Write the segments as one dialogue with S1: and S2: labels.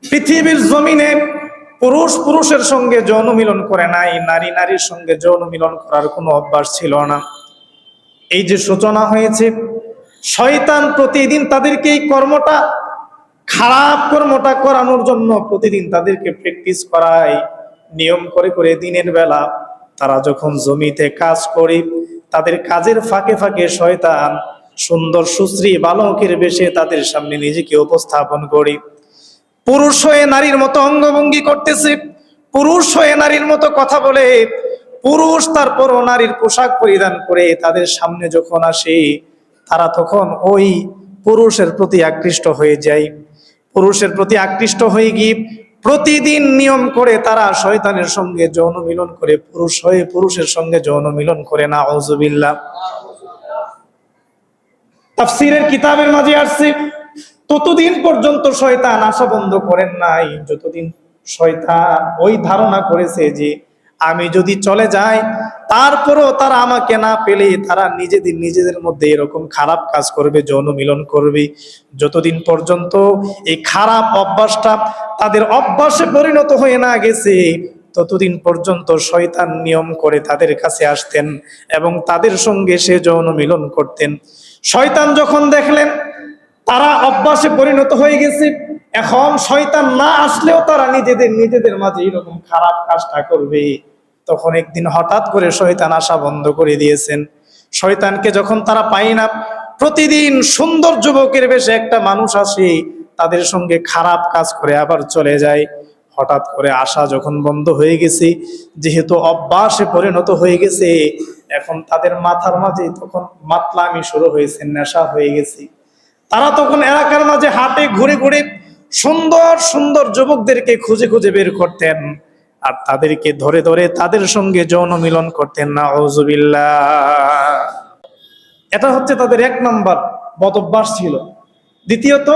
S1: পৃথিবীর জমিনে পুরুষ পুরুষের সঙ্গে যৌন মিলন করে নাই, নারী নারীর সঙ্গে যৌন মিলন করার কোনো অভ্যাস ছিল না। এই যে সূচনা হয়েছে, শয়তান প্রতিদিন তাদেরকে এই কর্মটা, খারাপ কর্মটা করানোর জন্য প্রতিদিন তাদেরকে প্র্যাকটিস করায়, নিয়ম করে করে। দিনের বেলা তারা যখন জমিতে কাজ করে, তাদের কাজের ফাঁকে ফাঁকে শয়তান সুন্দর সুশ্রী বালকের বেশে তাদের সামনে নিজেকে উপস্থাপন করে। পুরুষ হয়ে নারীর মতো অঙ্গভঙ্গি করতেছে, পুরুষ হয়ে নারীর মতো কথা বলে, পুরুষ তারপরও নারীর পোশাক পরিধান করে তাদের সামনে যখন আসে, তারা তখন ওই পুরুষের প্রতি আকৃষ্ট হয়ে যায়। পুরুষের প্রতি আকৃষ্ট হয়ে গিয়ে প্রতিদিন নিয়ম করে তারা শয়তানের সঙ্গে যৌন মিলন করে, পুরুষ হয়ে পুরুষের সঙ্গে যৌন মিলন করে। নাউযুবিল্লাহ। তাফসীরের কিতাবের মাঝে আসছে, ততদিন পর্যন্ত শয়তান আসা বন্ধ করেন নাই যতদিন শয়তান ওই ধারণা করেছে যে আমি যদি চলে যাই তারপরও তারা আমাকে না পেলে তারা নিজেদের মধ্যে এরকম খারাপ কাজ করবে, যৌন মিলন করবে। যতদিন পর্যন্ত এই খারাপ অভ্যাসটা তাদের অভ্যাসে পরিণত হয়ে না গেছে, ততদিন পর্যন্ত শয়তান নিয়ম করে তাদের কাছে আসতেন এবং তাদের সঙ্গে সে যৌন মিলন করতেন। শয়তান যখন দেখলেন তারা অভ্যাসে পরিণত হয়ে গেছে, এখন শয়তান না আসলেও তারা নিজেদের মাঝে এরকম খারাপ কাজটা করবে, তখন একদিন হঠাৎ করে শয়তান আসা বন্ধ করে দিয়েছেন। শয়তানকে যখন তারা পায় না, প্রতিদিন সুন্দর যুবকের বেশে একটা মানুষ আসে, তাদের সঙ্গে খারাপ কাজ করে আবার চলে যায়। হঠাৎ করে আসা যখন বন্ধ হয়ে গেছে, যেহেতু অভ্যাসে পরিণত হয়ে গেছে, এখন তাদের মাথার মাঝে তখন মাতলামি শুরু হয়েছে, নেশা হয়ে গেছে। তারা তখন এলাকার মাঝে হাটে ঘুরে ঘুরে সুন্দর সুন্দর যুবকদেরকে খুঁজে খুঁজে বের করতেন আর তাদেরকে ধরে ধরে তাদের সঙ্গে যৌন মিলন করতেন। নাউযুবিল্লাহ। এটা হচ্ছে তাদের এক নম্বর বদঅভ্যাস ছিল। দ্বিতীয়ত,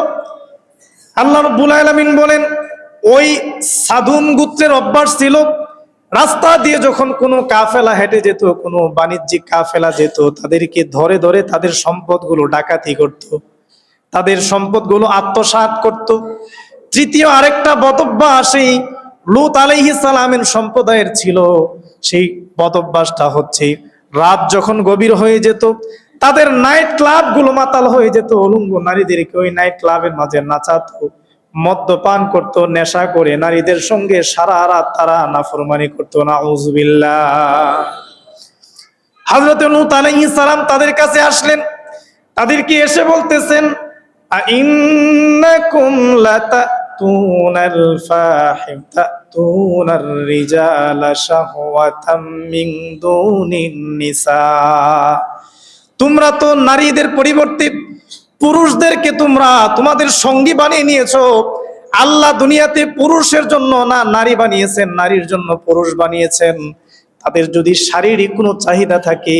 S1: আল্লাহ রাব্বুল আলামিন বলেন, ওই সাধুন গোত্রের অভ্যাস ছিল, রাস্তা দিয়ে যখন কোনো কাফেলা হেঁটে যেত, কোনো বাণিজ্যিক কাফেলা যেত, তাদেরকে ধরে ধরে তাদের সম্পদগুলো ডাকাতি করত, তাদের সম্পদগুলো আত্মসাৎ করত। তৃতীয় আরেকটা বদঅভ্যাস এই লূত আলাইহিস সালামের সম্প্রদায়ের ছিল। সেই বদঅভ্যাসটা হচ্ছে, রাত যখন গভীর হয়ে যেত, তাদের নাইট ক্লাব গুলো মাতাল হয়ে যেত, উলঙ্গ নারীদেরকে ওই নাইট ক্লাবের মাঝে নাচাতো, মদ্যপান করত, নেশা করে নারীদের সঙ্গে সারা রাত তারা নাফরমানি করতো। নাউযুবিল্লাহ। হযরত লূত আলাইহিস সালাম তাদের কাছে আসলেন, তাদেরকে এসে বলতেছেন, আইন্নাকুম লাতাতুনাল ফাহিতাতুনার রিজালা শাহওয়াতাম মিন দুনিন নিসা। তোমরা তো নারীদের পরিবর্তে পুরুষদেরকে তোমরা তোমাদের সঙ্গী বানিয়ে নিয়েছো। আল্লাহ দুনিয়াতে পুরুষের জন্য না নারী বানিয়েছেন, নারীর জন্য পুরুষ বানিয়েছেন। তাদের যদি শারীরিক কোনো চাহিদা থাকে,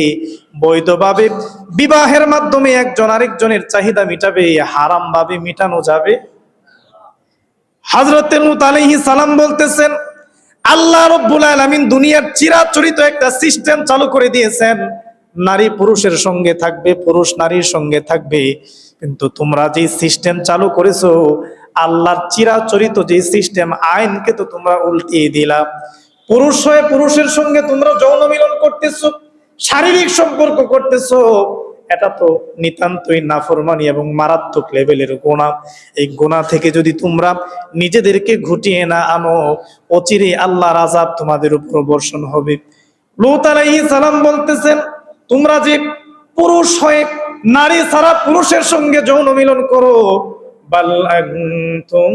S1: বৈধভাবে বিবাহের মাধ্যমে একজন আরেকজনের চাহিদা মিটাবে, হারাম ভাবে মিটানো যাবে? হযরত লূত আলাইহিস সালাম বলতেছেন, আল্লাহ রাব্বুল আলামিন দুনিয়ার চিরাচরিত একটা সিস্টেম চালু করে দিয়েছেন, নারী পুরুষের সঙ্গে থাকবে, পুরুষ নারীর সঙ্গে থাকবে। কিন্তু তোমরা যে সিস্টেম চালু করেছো, আল্লাহর চিরাচরিত যে সিস্টেম, আইনকে তো তোমরা উল্টিয়ে দিলা। পুরুষ হয়ে পুরুষের সঙ্গে তোমরা যৌন মিলন করতেছো, শারীরিক সম্পর্ক করতেছো, এটা তো নিতান্তই নাফরমানি এবং মারাত্মক লেভেলের গুনাহ। এই গুনাহ থেকে যদি তোমরা নিজেদেরকে ঘুটিয়ে না আনো, অচিরে আল্লাহর আযাব তোমাদের উপর বর্ষণ হবে। লূত আলাইহিস সালাম বলতেছেন, তোমরা যে পুরুষ হয়ে নারী ছাড়া পুরুষের সঙ্গে যৌন মিলন করো, বাল আনতুম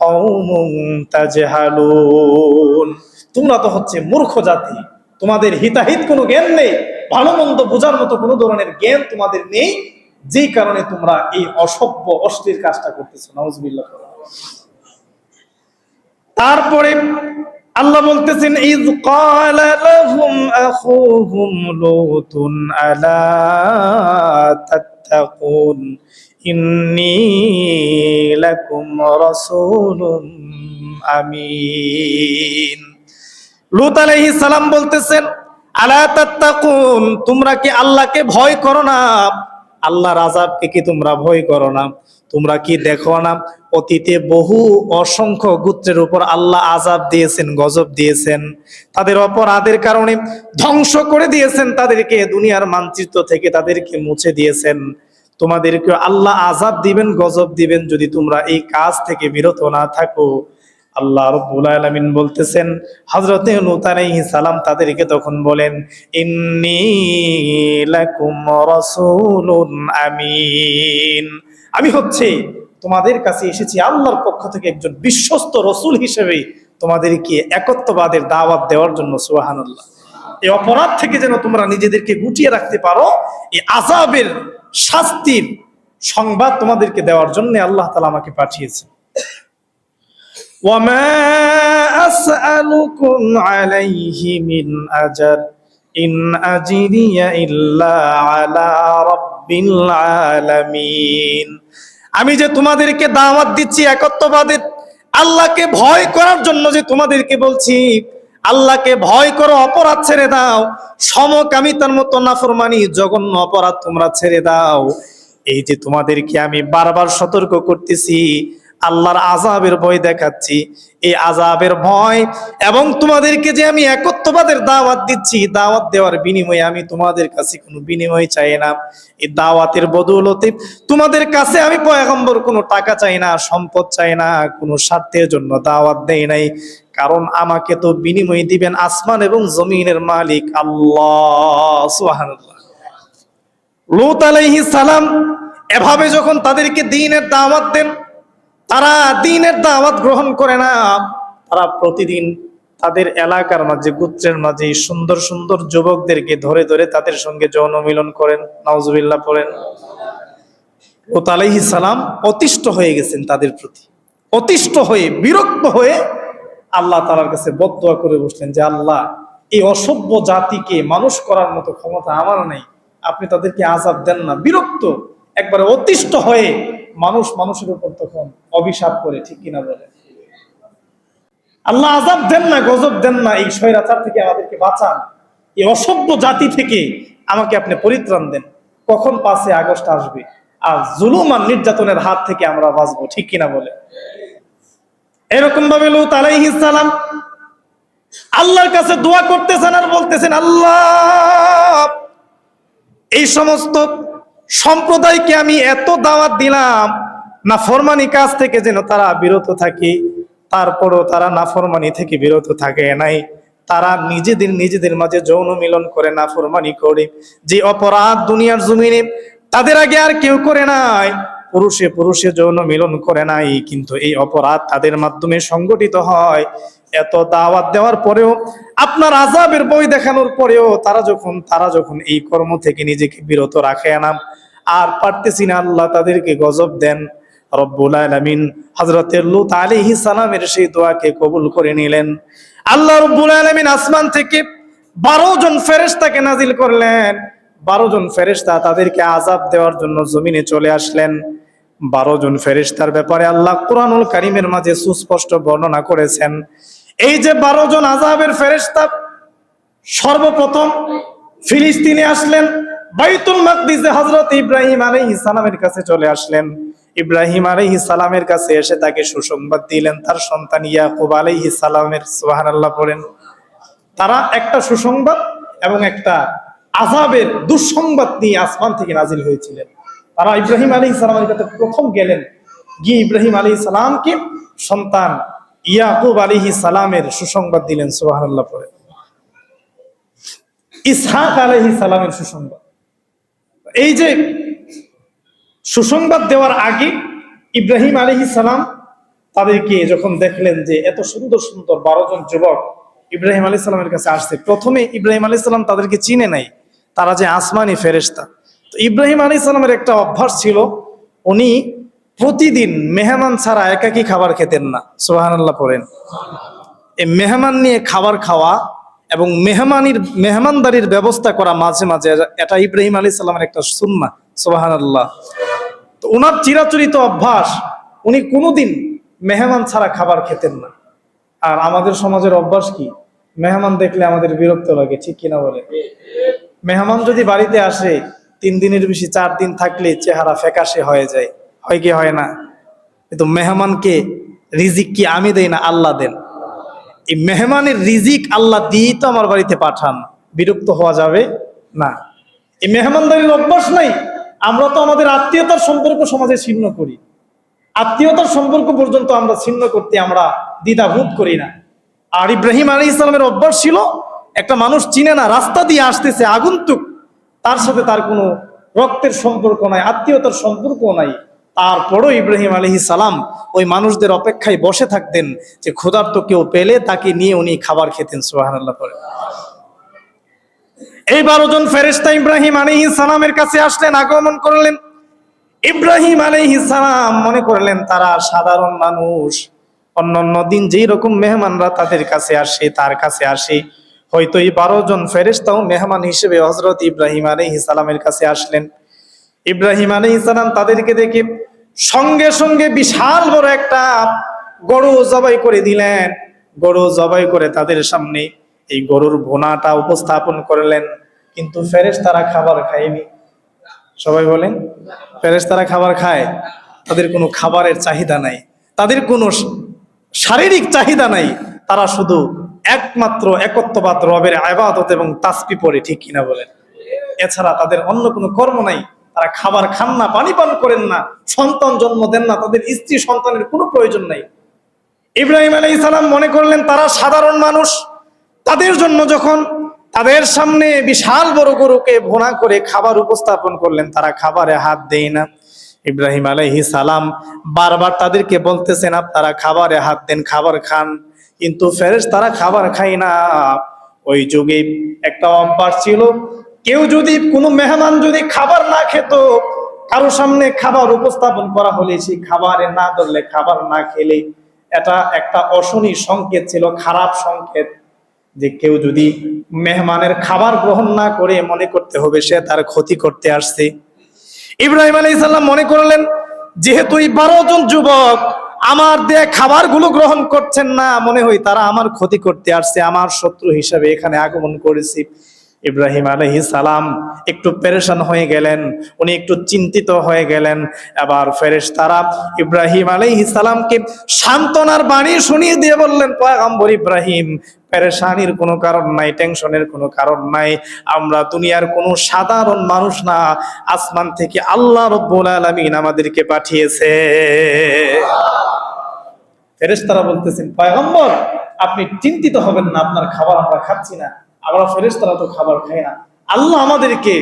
S1: কওমুন তাজহালুন, তোমরা তো হচ্ছে মূর্খ জাতি, তোমাদের হিতাহিত কোনো জ্ঞান নেই, ভালো মন্দ বোঝার মতো কোনো ধরনের জ্ঞান তোমাদের নেই, যেই কারণে তোমরা এই অসভ্য অশ্লীল কাজটা করতেছো। নাউযুবিল্লাহ। তারপরে আল্লাহ বলতেছেন, ইয ক্বালা লাহুম আখুহুম লূতুন আলা তাত্তাকুন ইন্নী লাকুম রাসূলুন আমিন। লূত আলাইহিস সালাম বলতেছেন, আলা তাত্তাকুন, তোমরা কি আল্লাহকে ভয় করো না? আল্লাহর আযাবকে কি তোমরা ভয় করো না? তোমরা কি দেখো না অতীতে বহু অসংখ্য গোত্রের উপর আল্লাহ আযাব দিয়েছেন, গজব দিয়েছেন, তাদের অপরাধের কারণে ধ্বংস করে দিয়েছেন, তাদেরকে দুনিয়ার মানচিত্র থেকে তাদেরকে মুছে দিয়েছেন। তোমাদেরকে আল্লাহ আযাব দিবেন, গজব দিবেন যদি তোমরা এই কাজ থেকে বিরত না থাকো। আল্লাহ রাব্বুল আলামিন বলতেছেন, হযরতে নূহ আলাইহিস সালাম তাদেরকে তখন বলেন, ইন্নী লাকুম রাসূলুন আমিন, আমি হচ্ছে তোমাদের কাছে এসেছি আল্লাহর পক্ষ থেকে একজন বিশ্বস্ত রাসূল হিসেবে তোমাদেরকে একত্ববাদের দাওয়াত দেওয়ার জন্য। সুবহানাল্লাহ। এই অপরাধ থেকে যেন তোমরা নিজেদেরকে গুটিয়ে রাখতে পারো, এই আযাবের শাস্তির সংবাদ তোমাদেরকে দেওয়ার জন্য আল্লাহ তাআলা আমাকে পাঠিয়েছেন। وما أسألكم عليه من أجر إن أجري إلا على رب العالمين। আমি যে তোমাদেরকে দাওয়াত দিচ্ছি একত্ববাদের, আল্লাহকে ভয় করার জন্য যে তোমাদেরকে বলছি, আল্লাহকে ভয় করো, অপরাধ ছেড়ে দাও, সমকামিতার মতো নাফরমানি জঘন্য অপরাধ তোমরা ছেড়ে দাও, এই যে তোমাদেরকে আমি বারবার সতর্ক করতেছি, আল্লাহর আযাবের ভয় দেখাচ্ছি, এই আযাবের ভয় এবং তোমাদেরকে যে আমি একত্ববাদের দাওয়াত দিচ্ছি, দাওয়াত দেওয়ার বিনিময়ে আমি তোমাদের কাছে কোনো বিনিময় চাই না। এই দাওয়াতের বদৌলতে তোমাদের কাছে আমি পয়গম্বর কোনো টাকা চাই না, সম্পদ চাই না, কোনো স্বার্থের জন্য দাওয়াত দেই নাই, কারণ আমাকে তো বিনিময় দিবেন আসমান এবং জমিনের মালিক আল্লাহ। সুবহানাল্লাহ। লূত আলাইহিস সালাম এভাবে যখন তাদেরকে দ্বীনের দাওয়াত দেন, তারা দ্বীনের দাওয়াত গ্রহণ করে না। তারা প্রতিদিন তাদের এলাকার মাঝে, গোত্রের মাঝে সুন্দর সুন্দর যুবকদেরকে ধরে ধরে তাদের সঙ্গে যৌন মিলন করেন। নাউজুবিল্লাহ পড়েন। লূত আলাইহিস সালাম অতিষ্ঠ হয়ে গেছেন তাদের প্রতি, অতিষ্ঠ হয়ে বিরক্ত হয়ে আল্লাহ তাআলার কাছে বদদুয়া করে বসলেন যে, আল্লাহ, এই অসভ্য জাতিকে মানুষ করার মতো ক্ষমতা আমার নেই, আপনি তাদেরকে আযাব দেন না। বিরক্ত, একবারে অতিষ্ঠ হয়ে মানুষ মানুষের উপর তখন অভিশাপ করে, ঠিক কিনা বলে? আল্লাহ আযাব দেন না, গজব দেন না, এই স্বৈরাচার থেকে আমাদেরকে বাঁচান, এই অসভ্য জাতি থেকে আমাকে আপনি পরিত্রাণ দেন। কখন 5 আগস্ট আসবে আর জুলুম আর নির্যাতনের হাত থেকে আমরা বাঁচবো, ঠিক কিনা বলে? এরকম ভাবে লূত আলাইহিস সালাম আল্লাহর কাছে দোয়া করতেছেন আর বলতেছেন, আল্লাহ, এই সমস্ত সম্প্রদায়কে আমি এত দাওয়াত দিলাম নাফরমানি কাজ থেকে যেন তারা বিরত থাকে, তারপরও তারা নাফরমানি থেকে বিরত থাকে নাই। তারা নিজেদের মাঝে যৌন মিলন করে, নাফরমানি করে, যে অপরাধ দুনিয়ার জমিনে তাদের আগে আর কেউ করে নাই। পুরুষে পুরুষে যৌন মিলন করে নাই, কিন্তু এই অপরাধ তাদের মাধ্যমে সংগঠিত হয়। এত দাওয়াত দেওয়ার পরেও, আপনার আযাবের ভয় দেখানোর পরেও তারা যখন এই কর্ম থেকে নিজেকে বিরত রাখে না, আর পারতেছি না, আল্লাহ তাদেরকে গজব দেন। রব্বুল আলামিন হযরতে লূত আলাইহিস সালামের সেই দোয়াকে কবুল করে নিলেন। আল্লাহ রব্বুল আলামিন আসমান থেকে 12 জন ফেরেশতাকে নাজিল করলেন। 12 জন ফেরেশতা তাদেরকে আযাব দেওয়ার জন্য জমিনে চলে আসলেন। 12 জন ফেরেশতার ব্যাপারে আল্লাহ কুরআনুল কারীমের মাঝে সুস্পষ্ট বর্ণনা করেছেন। এই যে 12 জন আযাবের ফেরেশতা সর্বপ্রথম ফিলিস্তিনে আসলেন, বাইতুল মাকদিসে হযরত ইব্রাহিম আলাইহিস সালামের কাছে চলে আসলেন। ইব্রাহিম আলাইহিস সালামের কাছে এসে তাকে সুসংবাদ দিলেন তার সন্তান ইয়াকুব আলাইহিস সালামের। সুবহানাল্লাহ পড়েন। তারা একটা সুসংবাদ এবং একটা আযাবের দুঃসংবাদ নিয়ে আসমান থেকে নাজিল হয়েছিলেন। তারা ইব্রাহিম আলাইহিস সালামের কাছে প্রথম গেলেন, গিয়ে ইব্রাহিম আলাইহিস সালামকে সন্তান ইয়াকুব আলাইহিস সালামের সুসংবাদ দিলেন। সুবহানাল্লাহ পড়েন। ইসহাক আলাইহিস সালামের সুসংবাদ। এই যে সুসংবাদ দেওয়ার আগে ইব্রাহিম আলাইহিস সালাম তাদেরকে যখন দেখলেন যে এত সুন্দর সুন্দর 12 জন যুবক ইব্রাহিম আলাইহিস সালামের কাছে আসছে, প্রথমে ইব্রাহিম আলাইহিস সালাম তাদেরকে চিনে নাই, তারা যে আসমানি ফেরেশতা। তো ইব্রাহিম আলাইহিস সালামের একটা অভ্যাস ছিল, উনি প্রতিদিন মেহমান ছাড়া একাকী খাবার খেতেন না। সুবহানাল্লাহ পড়েন। এই মেহমান নিয়ে খাবার খাওয়া এবং মেহমানদারির ব্যবস্থা করা মাঝে মাঝে, এটা ইব্রাহিম আলাইহিস সালামের একটা সুন্নাহ। সুবহানাল্লাহ। তো ওনার চিরাচরিত অভ্যাস, উনি কোনোদিন মেহমান ছাড়া খাবার খেতেন না। আর আমাদের সমাজের অভ্যাস কি? মেহমান দেখলে আমাদের বিরক্ত লাগে, ঠিক কিনা বলে? মেহমান যদি বাড়িতে আসে 3 দিনের বেশি 4 দিন থাকলে চেহারা ফ্যাকাশে হয়ে যায়, হয় কি হয় না? কিন্তু মেহমানকে রিজিক কি আমি দেই না আল্লাহ দেন? এই মেহমানের রিজিক আল্লাহ দিয়েই তো আমার বাড়িতে পাঠান, বিরক্ত হওয়া যাবে না। এই মেহমানদারির অভ্যাস নাই। আমরা তো আমাদের আত্মীয়তার সম্পর্ক সমাজে ছিন্ন করি, আত্মীয়তার সম্পর্ক পর্যন্ত আমরা ছিন্ন করতে আমরা দ্বিধাবোধ করি না। আর ইব্রাহিম আলাইহিস সালামের অভ্যাস ছিল, একটা মানুষ চিনে না, রাস্তা দিয়ে আসতেছে আগন্তুক, তার সাথে তার কোনো রক্তের সম্পর্ক নাই, আত্মীয়তার সম্পর্ক নাই, তারপরও ইব্রাহিম আলাইহিস সালাম ওই মানুষদের অপেক্ষায় বসে থাকতেন যে ক্ষুধার্ত কেউ পেলে তাকে নিয়ে উনি খাবার খেতেন। সুবহানাল্লাহ পড়ে। এই 12 জন ফেরেশতা ইব্রাহিম আলাইহিস সালামের কাছে আসলেন, আগমন করলেন। ইব্রাহিম আলাইহিস সালাম মনে করলেন তারা সাধারণ মানুষ, অন্যান্য দিন যেই রকম মেহমানরা তাদের কাছে আসে তার কাছে আসে, হয়তো এই 12 জন ফেরেশতাও মেহমান হিসেবে হযরত ইব্রাহিম আলাইহিস সালামের কাছে আসলেন। ইব্রাহিম আলাইহিস সালাম তাদেরকে দেখে সঙ্গে সঙ্গে বিশাল বড় একটা গরু জবাই করে দিলেন। গরু জবাই করে তাদের সামনে এই গরুর ভুনাটা উপস্থাপন করলেন। কিন্তু ফেরেশতারা খাবার খায়নি। সবাই বলেন, ফেরেশতারা খাবার খায়? তাদের কোনো খাবারের চাহিদা নাই, তাদের কোনো শারীরিক চাহিদা নাই, তারা শুধু একমাত্র একত্ববাদ রবের ইবাদত এবং তাসবিহ পড়ে, ঠিক কিনা বলেন? এছাড়া তাদের অন্য কোনো কর্ম নাই। তারা খাবার খান না, পানি পান করেন না, সন্তান জন্ম দেন না, তাদের স্ত্রী সন্তানের কোনো প্রয়োজন নাই। ইব্রাহিম আলাইহিস সালাম মনে করলেন তারা সাধারণ মানুষ, তাদের জন্য যখন তাদের সামনে বিশাল বড় গরুকে ভুনা করে খাবার উপস্থাপন করলেন, তারা খাবারে হাত দেয় না। ইব্রাহিম আলাইহিস সালাম বারবার তাদেরকে বলতেছেন আপনারা খাবারে হাত দেন, খাবার খান, কিন্তু ফেরেশতারা খাবার খায় না। ওই যুগে একটা অভ্যাস ছিল, কেউ যদি কোনো মেহমান যদি খাবার না খেত, কারো সামনে খাবার উপস্থাপন করা হলে সেই খাবারে না ধরলে, খাবার না খেলে, এটা একটা অশনি সংকেত ছিল, খারাপ সংকেত, যে কেউ যদি মেহমানের খাবার গ্রহণ না করে মনে করতে হবে সে তার ক্ষতি করতে আসছে। ইব্রাহিম আলাইহিস সালাম মনে করলেন যেহেতু এই 12 জন যুবক আমার দেয়া খাবারগুলো গ্রহণ করছেন না, মনে হয় তারা আমার ক্ষতি করতে আসছে, আমার শত্রু হিসেবে এখানে আগমন করেছি। ইব্রাহিম আলাইহিস সালাম একটু পেরেশান হয়ে গেলেন, উনি একটু চিন্তিত হয়ে গেলেন। এবার ফেরেশতারা ইব্রাহিম আলাইহিস সালামকে সান্ত্বনার বাণী শুনিয়ে দিয়ে বললেন, পয়গম্বর ইব্রাহিম, পেরেশানির কোনো কারণ নাই, টেনশনের কোনো কারণ নাই, আমরা দুনিয়ার কোনো সাধারণ মানুষ না, আসমান থেকে আল্লাহ রাব্বুল আলামিন আমাদেরকে পাঠিয়েছে। ফেরেশতারা বলতেছেন, পয়গম্বর আপনি চিন্তিত হবেন না, আপনার খাবার আমরা খাচ্ছি না, আমরা ফেরেশতারা তো খাবার খাই না, আল্লাহ আমাদেরকে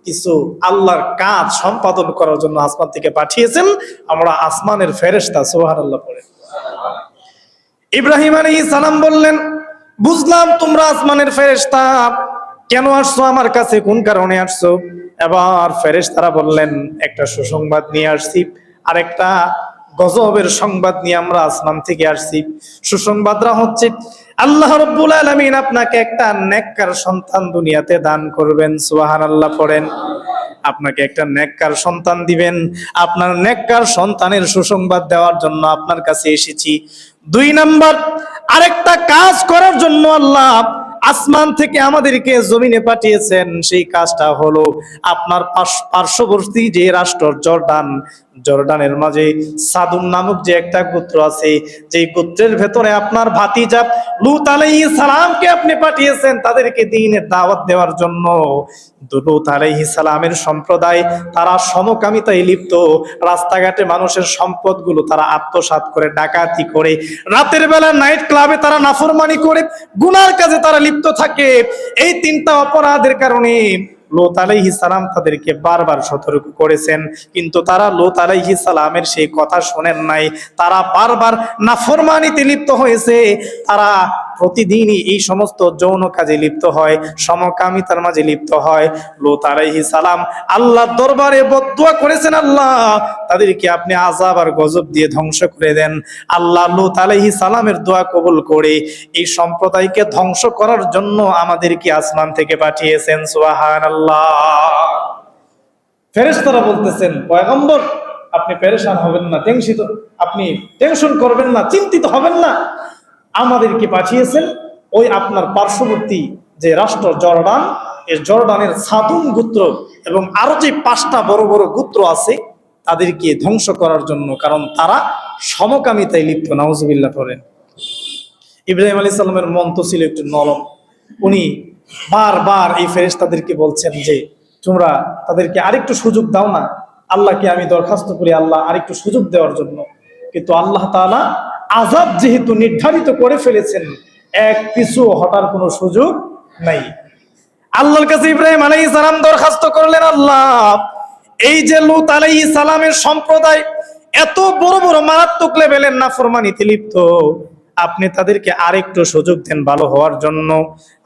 S1: কিছু আল্লাহর কাজ সম্পাদন করার জন্য আসমান থেকে পাঠিয়েছেন, আমরা আসমানের ফেরেশতা। সুবহানাল্লাহ পড়ে। ইব্রাহিম আলাইহিস সালাম বললেন, বুঝলাম তোমরা আসমানের ফেরেশতা, কেন আসছো আমার কাছে, কোন কারণে আসছো? এবার ফেরেশতারা বললেন, একটা সুসংবাদ নিয়ে আসছি, আর একটা গজবের সংবাদ নিয়ে আমরা আসমান থেকে আসছি। সুসংবাদরা হচ্ছে আল্লাহ রাব্বুল আলামিন আপনাকে একটা নেককার সন্তান দুনিয়াতে দান করবেন। সুবহানাল্লাহ পড়েন। আপনাকে একটা নেককার সন্তান দিবেন, আপনার নেককার সন্তানের সুসংবাদ দেওয়ার জন্য আপনার কাছে এসেছি। 2 নাম্বার, আরেকটা কাজ করার জন্য আল্লাহ আসমান থেকে আমাদেরকে জমিনে পাঠিয়েছেন। সেই কাজটা হলো আপনার পার্শ্ববর্তী যে রাষ্ট্র জর্ডান, জর্ডানের মাঝে সাদুম নামক যে একটা গোত্র আছে, যে গোত্রের ভেতরে আপনার ভাতিজা লূত আলাইহিস সালামকে আপনি পাঠিয়েছেন তাদেরকে দ্বীনের দাওয়াত দেওয়ার জন্য। লূত আলাইহিস সালামের সম্প্রদায় তারা সমকামিতায় লিপ্ত, রাস্তাঘাটে মানুষের সম্পদগুলো তারা আত্মসাৎ করে, ডাকাতি করে, রাতের বেলা নাইট ক্লাবে তারা নাফরমানি করে, গুনার কাজে তারা লিপ্ত থাকে। এই 3টা অপরাধের কারণে লূত আলাইহিস সালাম তাদেরকে বারবার সতর্ক করেছেন, কিন্তু তারা লূত আলাইহিস সালামের সেই কথা শোনেন নাই। তারা বারবার নাফরমানিতে লিপ্ত হয়েছে, তারা প্রতিদিনই এই সমস্ত যৌন কাজে লিপ্ত হয়, সমকামিতার মাঝে লিপ্ত হয়। লূত আলাইহিস সালাম আল্লাহর দরবারে বদদুয়া করেছেন, আল্লাহ তাদেরকে আপনি আযাব আর গজব দিয়ে ধ্বংস করে দেন। আল্লাহ লূত আলাইহিস সালামের দোয়া কবুল করে এই সম্প্রদায়কে ধ্বংস করার জন্য আমাদেরকে আসমান থেকে পাঠিয়েছেন। সুবহানাল্লাহ। ফেরেশতারা বলতেছেন, পয়গম্বর আপনি পেরেশান হবেন না, আপনি টেনশন করবেন না, চিন্তিত হবেন না, আমাদেরকে পাঠিয়েছেন ওই আপনার পার্শ্ববর্তী যে রাষ্ট্র জর্ডান, এই জর্ডানের সাদুম গোত্র এবং আরো যে 5টা বড় বড় গোত্র আছে, তাদেরকে ধ্বংস করার জন্য, কারণ তারা সমকামিতায় লিপ্ত। নাউজুবিল্লাহ করেন। ইব্রাহিম আলাইহিস সালামের মন তো ছিল একটু নরম। উনি বারবার এই ফেরেশতাদেরকে বলছেন যে তোমরা তাদেরকে আরেকটু সুযোগ দাও না, আল্লাহকে আমি দরখাস্ত করি আল্লাহ আরেকটু সুযোগ দেওয়ার জন্য। কিন্তু আল্লাহ তাআলা আযাব যেহেতু নির্ধারিত করে ফেলেছেন, এক পিছু হটার কোনো সুযোগ নাই। আল্লাহর কাছে ইব্রাহিম আলাইহিস সালাম দরখাস্ত করলেন, আল্লাহ এই যে লূত আলাইহিস সালামের সম্প্রদায় এত বড় বড় মারাত্মক লেভেলের নাফরমানিতে লিপ্ত, আপনি তাদেরকে আরেকটু সুযোগ দেন ভালো হওয়ার জন্য।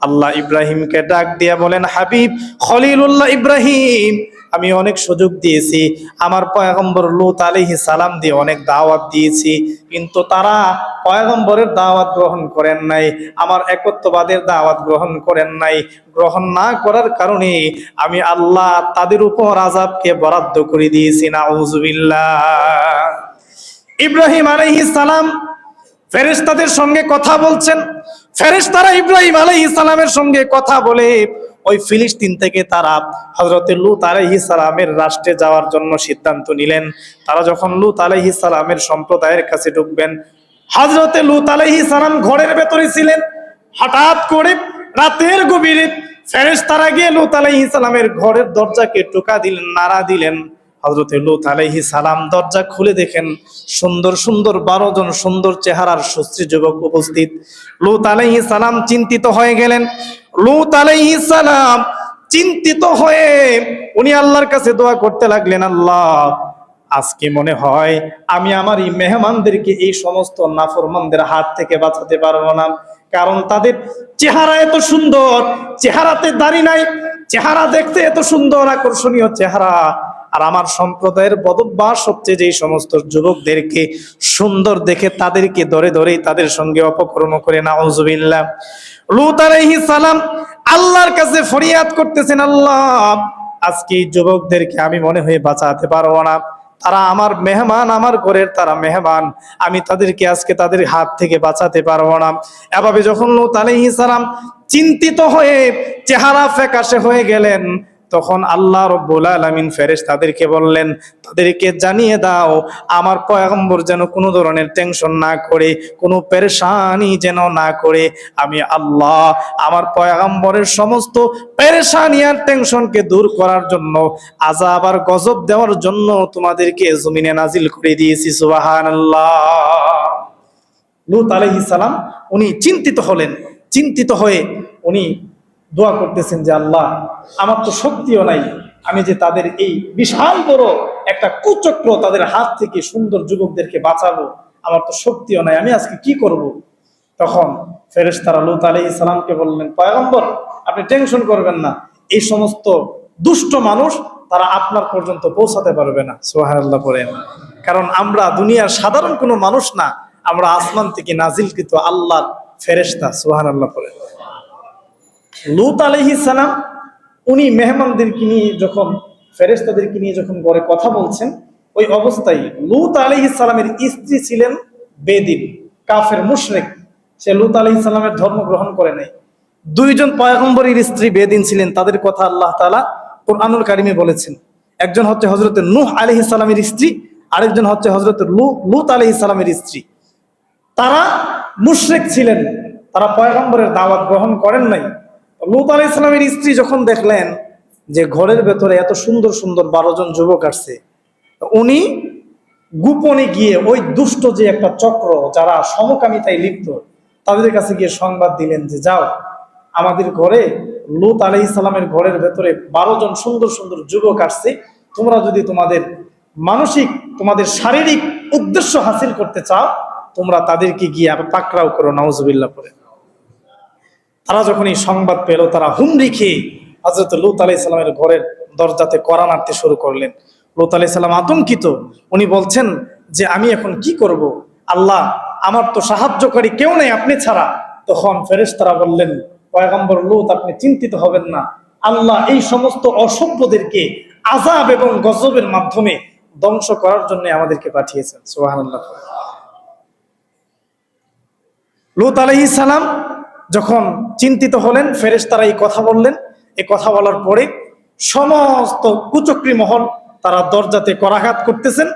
S1: আল্লাহ ইব্রাহিমকে ডাক দিয়া বলেন, হাবিব খলিলুল্লাহ ইব্রাহিম, আমি অনেক সুযোগ দিয়েছি, আমার পয়গম্বর লূত আলাইহিস সালাম দিয়ে অনেক দাওয়াত দিয়েছি, কিন্তু তারা পয়গম্বরের দাওয়াত গ্রহণ করেন নাই, আমার একত্ববাদের দাওয়াত গ্রহণ করেন নাই। গ্রহণ না করার কারণে আমি আল্লাহ তাদের উপর আযাবকে বরাদ্দ করে দিয়েছি। নাউজুবিল্লাহ। ইব্রাহিম আলাইহিস সালাম ফেরেশতাদের সঙ্গে কথা বলছেন। ফেরেশতারা ইব্রাহিম আলাইহিস সালামের সঙ্গে কথা বলে ওই ফিলিস্তিন থেকে তারা হযরত লূত আলাইহিস সালামের রাষ্ট্রে যাওয়ার জন্য সিদ্ধান্ত নিলেন। তারা যখন লূত আলাইহিস সালামের সম্প্রদায়ের কাছে ঢুকবেন, হযরত লূত আলাইহিস সালাম ঘরের ভেতরে ছিলেন। হঠাৎ করে রাতের গভীরে ফেরেশতারা গিয়ে লূত আলাইহিস সালামের ঘরের দরজাকে টোকা দিলেন, নাড়া দিলেন। হযরত লূত আলাইহিস সালাম দরজা খুলে দেখেন সুন্দর সুন্দর 12 জন সুন্দর চেহারার সুশ্রী যুবক উপস্থিত। লূত আলাইহিস সালাম চিন্তিত হয়ে গেলেন। লূত আলাইহিস সালাম চিন্তিত হয়ে উনি আল্লাহর কাছে দোয়া করতে লাগলেন, আল্লাহ আজকে মনে হয় আমি আমার এই মেহমানদেরকে এই সমস্ত নাফরমানদের হাত থেকে বাঁচাতে পারবো না, কারণ তাদের চেহারা এত সুন্দর, চেহারাতে দাড়ি নাই, চেহারা দেখতে এত সুন্দর আকর্ষণীয় চেহারা। আর আমার সম্প্রদায়ের বদভ্যাস হচ্ছে যে সমস্ত যুবকদেরকে সুন্দর দেখে তাদেরকে ধরে ধরেই তাদের সঙ্গে অপকর্ম করে। নাউজুবিল্লাহ। লূত আলাইহিস সালাম আল্লাহর কাছে ফরিয়াদ করতেছেন, আল্লাহ আজকে এই যুবকদেরকে আমি মনে হয় বাঁচাতে পারবো না, তারা আমার মেহমান, আমার ঘরের তারা মেহমান, আমি তাদেরকে আজকে তাদের হাত থেকে বাঁচাতে পারবো না। এভাবে যখন লূত আলাইহিস সালাম চিন্তিত হয়ে চেহারা ফ্যাকাশে হয়ে গেলেন, তখন আল্লাহ রাব্বুল আলামিন ফেরেশতাদেরকে বললেন, তাদেরকে জানিয়ে দাও আমার পয়গম্বর যেন কোনো ধরনের টেনশন না করে, কোনো পেরেশানি যেন না করে, আমি আল্লাহ আমার পয়গম্বরের সমস্ত পেরেশানি আর টেনশনকে দূর করার জন্য, আযাব আর গজব দেওয়ার জন্য তোমাদেরকে জমিনে নাজিল করে দিয়েছি। সুবহানাল্লাহ। লূত আলাইহিস সালাম উনি চিন্তিত হলেন। চিন্তিত হয়ে উনি দোয়া করতেছেন যে আল্লাহ আমার তো শক্তিও নাই, আমি যে তাদের এই বিশাল বড় একটা কুচক্র তাদের হাত থেকে সুন্দর যুবকদেরকে বাঁচাবো, আমার তো শক্তিও নাই, আমি আজকে কি করব। তখন ফেরেশতারা লূত আলাইহিস সালামকে বললেন, পয়গম্বর আপনি টেনশন করবেন না, এই সমস্ত দুষ্ট মানুষ তারা আপনার পর্যন্ত পৌঁছাতে পারবে না। সুবহানাল্লাহ পড়েন। কারণ আমরা দুনিয়ার সাধারণ কোনো মানুষ না, আমরা আসমান থেকে নাজিলকৃত আল্লাহর ফেরেশতা। সুবহানাল্লাহ পড়েন। লূত আলাইহিস সালাম উনি মেহমানদেরকে নিয়ে যখন, ফেরেশতাদেরকে নিয়ে যখন ঘরে কথা বলছেন, ওই অবস্থায় লূত আলাইহিস সালামের স্ত্রী ছিলেন বেদিন, কাফের মুশরিক। সে লূত আলাইহিস সালামের ধর্ম গ্রহণ করে নাই। দুইজন পয়গম্বরের স্ত্রী বেদিন ছিলেন, তাদের কথা আল্লাহ তাআলা কুরআনুল কারীমে বলেছেন। একজন হচ্ছে হযরত নূহ আলাইহিস সালামের স্ত্রী, আরেকজন হচ্ছে হযরত লূত আলাইহিস সালামের স্ত্রী। তারা মুশরিক ছিলেন, তারা পয়গম্বরের দাওয়াত গ্রহণ করেন নাই। লূত আলাইহিস সালামের স্ত্রী যখন দেখলেন যে ঘরের ভেতরে এত সুন্দর সুন্দর 12 জন যুবক আসছে, উনি গোপনে গিয়ে ওই দুষ্ট যে একটা চক্র যারা সমকামিতায় লিপ্ত, তাদের কাছে গিয়ে সংবাদ দিলেন যে যাও, আমাদের ঘরে লূত আলাইহিস সালামের ঘরের ভেতরে 12 জন সুন্দর সুন্দর যুবক আসছে, তোমরা যদি তোমাদের মানসিক, তোমাদের শারীরিক উদ্দেশ্য হাসিল করতে চাও, তোমরা তাদেরকে গিয়ে পাকড়াও করো। নাউজুবিল্লাহ পড়ে। তারা যখন এই সংবাদ পেল, তারা হুমড়ি খেয়ে হযরত লূত আলাইহিস সালামের ঘরের দরজাতে কড়া নাড়তে শুরু করলেন। লূত আলাইহিস সালাম আতঙ্কিত, উনি বলছেন যে আমি এখন কি করব, আল্লাহ আমার তো সাহায্যকারী কেউ নেই আপনি ছাড়া। তখন ফেরেশতারা বললেন, পয়গম্বর লূত আপনি চিন্তিত হবেন না, আল্লাহ এই সমস্ত অসভ্যদেরকে আযাব এবং গজবের মাধ্যমে ধ্বংস করার জন্য আমাদেরকে পাঠিয়েছেন। সুবহানাল্লাহ। লূত আলাইহিস সালাম যখন চিন্তিত হলেন, ফেরেশতারা এই কথা বললেন। এই কথা বলার পরে সমস্ত কুচক্রী মহল তারা দরজাতে করাঘাত করতেছেন,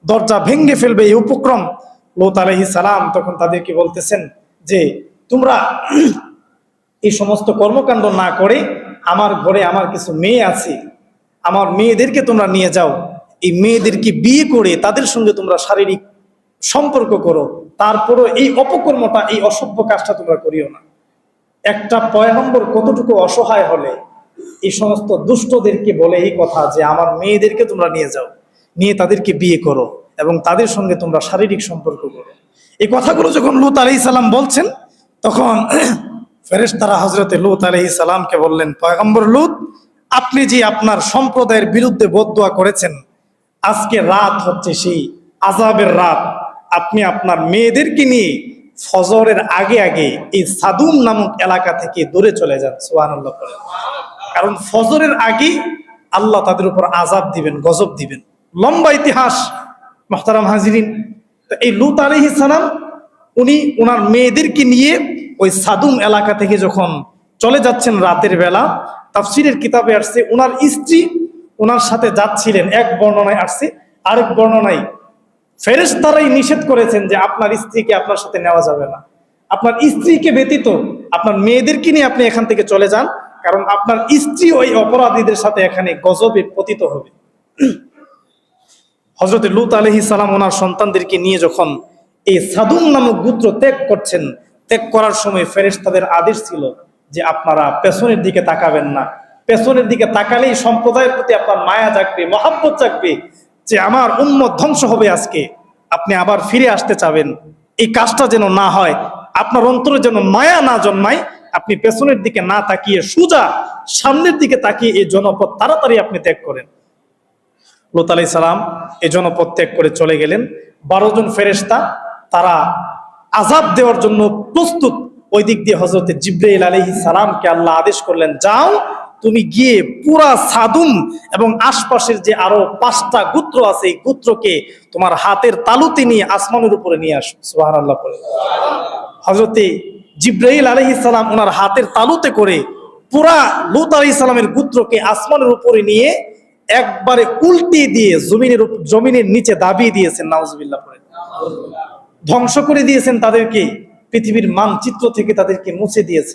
S1: দরজা ভেঙে ফেলবে এই উপক্রম। লূত আলাইহিস সালাম তখন তাদেরকে বলতেছেন যে তোমরা এই সমস্ত কর্মকাণ্ড না করে আমার ঘরে আমার কিছু মেয়ে আছে, আমার মেয়েদেরকে তোমরা নিয়ে যাও, এই মেয়েদেরকে বিয়ে করে তাদের সঙ্গে তোমরা শারীরিক সম্পর্ক করো, তারপরও এই অপকর্মটা, এই অসভ্য কাজটা তোমরা করিও না। একটা পয়গম্বর কতটুকু অসহায় হলে এই সমস্ত দুষ্টদেরকে বলে এই কথা যে আমার মেয়েদেরকে তোমরা নিয়ে যাও, নিয়ে তাদেরকে বিয়ে করো এবং তাদের সঙ্গে তোমরা শারীরিক সম্পর্ক করো। এই কথাগুলো যখন লূত আলাইহিস সালাম বলছেন, তখন ফেরেশতারা হযরতে লূত আলাইহিস সালামকে বললেন, পয়গম্বর লূত, আপনি যে আপনার সম্প্রদায়ের বিরুদ্ধে বদদুয়া করেছেন, আজকে রাত হচ্ছে সেই আযাবের রাত। আপনি আপনার মেয়েদেরকে নিয়ে ফজরের আগে আগে এই সাদুম নামক এলাকা থেকে দূরে চলে যান। সুবহানাল্লাহ বলেন। কারণ ফজরের আগে আল্লাহ তাদের উপর আযাব দিবেন, গজব দিবেন। লম্বা ইতিহাস মুহতারাম হাজিরিন। তো এই লূত আলাইহিস সালাম উনি ওনার মেয়েদেরকে নিয়ে ওই সাদুম এলাকা থেকে যখন চলে যাচ্ছেন রাতের বেলা, তাফসীরের কিতাবে আসছে ওনার স্ত্রী ওনার সাথে যাচ্ছিলেন, এক বর্ণনায় আসছে। আরেক বর্ণনায় ফেরেশতারাই নিষেধ করেছেন যে আপনার স্ত্রীকে আপনার সাথে নেওয়া যাবে না, আপনার স্ত্রীকে ব্যতীত আপনার মেয়েদেরকে নিয়ে আপনি এখান থেকে চলে যান, কারণ আপনার স্ত্রী ওই অপরাধীদের সাথে এখানে গজবে পতিত হবে। হযরত লূত আলাইহিস সালাম ওনার সন্তানদেরকে নিয়ে যখন এই সাদুম নামক গোত্র ত্যাগ করছেন, ত্যাগ করার সময় ফেরেশতাদের আদেশ ছিল যে আপনারা পেছনের দিকে তাকাবেন না, পেছনের দিকে তাকালেই সম্প্রদায়ের প্রতি আপনার মায়া জাগবে, মহব্বত জাগবে যে আমার উম্মত ধ্বংস হবে আজকে, আপনি আবার ফিরে আসতে চাবেন। এই কাজটা যেন না হয়, আপনার অন্তরে যেন মায়া না জন্মায়, আপনি পেছনের দিকে না তাকিয়ে সোজা সামনের দিকে তাকিয়ে এই জনপদ তাড়াতাড়ি আপনি ত্যাগ করেন। লূত আলাইহিস সালাম এই জনপদ ত্যাগ করে চলে গেলেন। 12 জন ফেরেশতা তারা আযাব দেওয়ার জন্য প্রস্তুত। ওই দিক দিয়ে হযরত জিবরাইল আলাইহিস সালামকে আল্লাহ আদেশ করলেন, যাও তুমি গিয়ে পুরা সাদুম এবং আশপাশের যে আরো 5টা গোত্র আছে এই গোত্রকে তোমার হাতের তালুতে নিয়ে আসমানের উপরে নিয়ে আসো। সুবহানাল্লাহ বলে হযরত জিবরাইল আলাইহিস সালাম ওনার হাতের তালুতে করে পুরা লূত আলাইহিস সালামের গোত্রকে আসমানের উপরে নিয়ে একবারে উল্টে দিয়ে জমিনের নিচে দাবিয়ে দিয়েছেন। নাউজুবিল্লাহ বলে ধ্বংস করে দিয়েছেন তাদেরকে, পৃথিবীর মানচিত্র থেকে তাদেরকে মুছে দিয়েছেন।